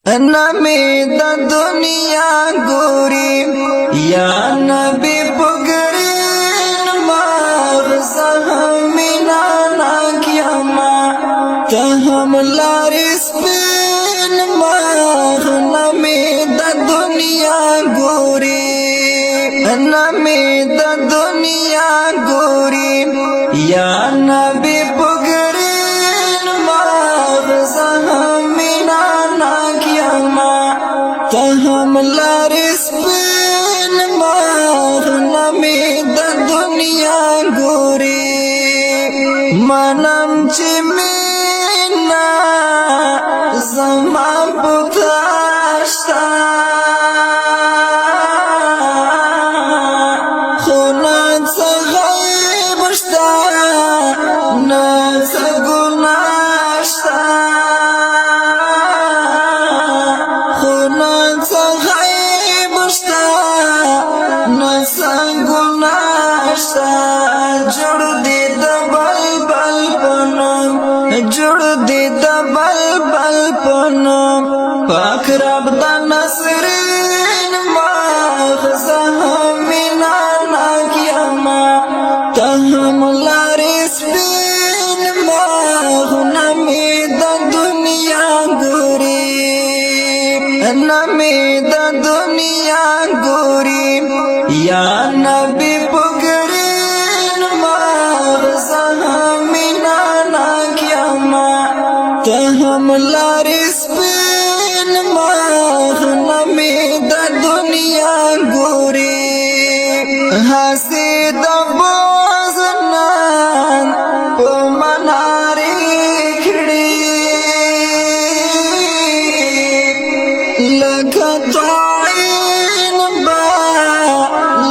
نمی دا دنیا گوری یا نبی پگرین مغز همینا ناکیما تهم لارس پین مغ نمی دا دنیا گوری نمی دا دنیا گوری یا نبی پگرین مغز همینا تهم لارس پین مار نمی دا دنیا گوری منم چی مینا زمان بکاشتا خونا چا غیبشتا نا چا گناشتا جڑ دی دبل بل پنم جڑ دی دبل بل پنم پاک رب دا نصرین ماغز همینا ناکیما تهم لارس بین ماغ نمی دا دنیا گوری نمی دا دنیا گوری یا نبی تهم لارس پین ماغ نمی دا دنیا گوری حسی دا بوزنان پو مناری کھڑی لکا تعین با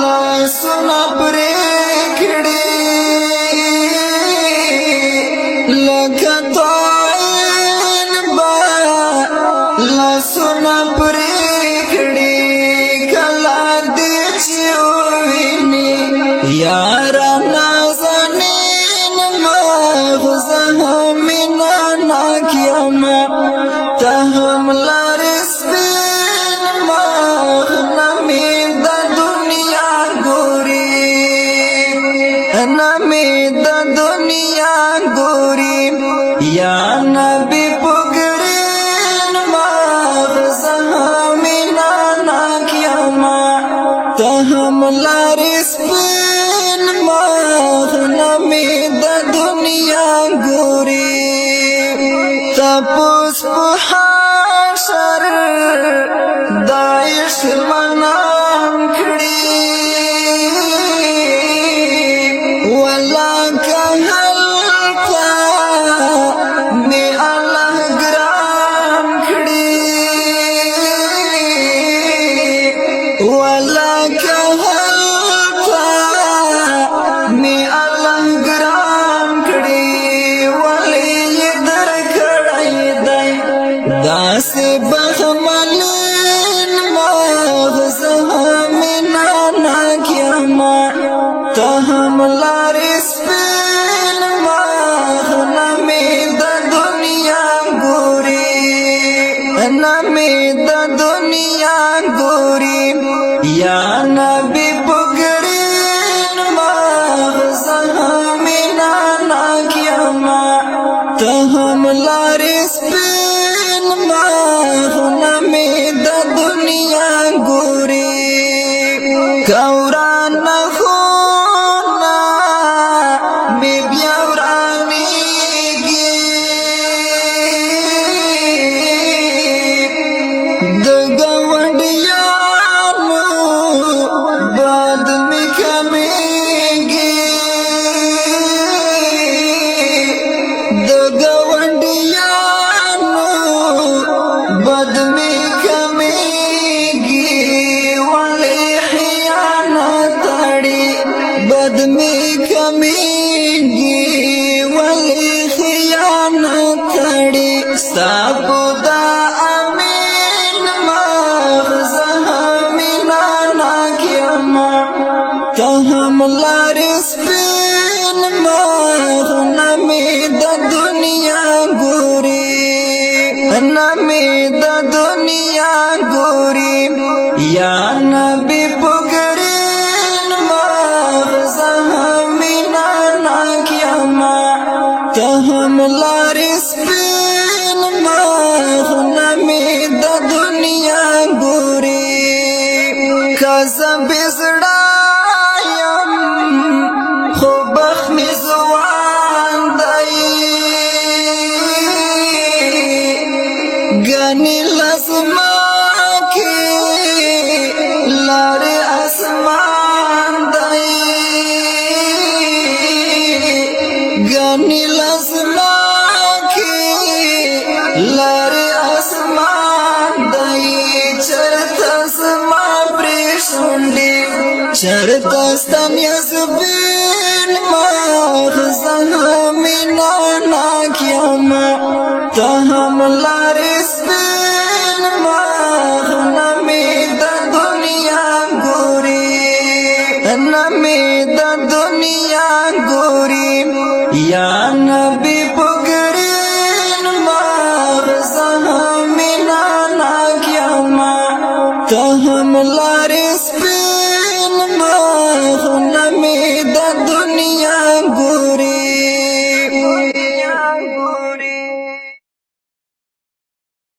لاسنا پری کھڑی لکا لاسنا پریکھڑی کلا دیچیوینی یارا نازنین مغز ہمینا ناکیما تهم لارس بین مغ نمی دا دنیا گوری نمی دا دنیا گوری یا نبی تهم لارس پین ماغ نمی دا دنیا گوری تپوس پو حاشر دایش منام کھڑی والا کا حلقہ میں اللہ گرام کھڑی والا داسې بخملین مغز همینا ناکیما تهم لارس پین مغ نمی دا دنیا گوری نمی دا دنیا گوری یا نبی پگرین مغز همینا ناکیما تهم لارس پین ماغ نمی دا دنیا گوری کوران خونا بی بیورانی گی دگا وڈیانو بعد میں کمی گی دگا بد میں کمی گی والی خیانت تڑی بد میں کمی گی والی خیانت تڑی سابو دا امین مغز ہمینا ناکیما تهم لارس پین مغ نمی دا دنیا گوری نمی دا دنیا ګوري یا نبی پګرین مغزه مینا ناکیما ته هم لارې سپین مخونه مې د دنیا ګوري که زه بې زړه یم خو بخت مې ځوان دی ګنې لزما کې لارې اسمان دی ګنې لزما کې لارې اسمان دی چرته زما پرې شونډې چرته ستا نیازبین مغزه مینا ناکیما ته هم لارې سپین مخونه مې د دنیا ګوري نه مې د دنیا ګوري یا نبی پګرین مغزه مینا ناکیما ته هم لارې سپین مخونه مې د دنیا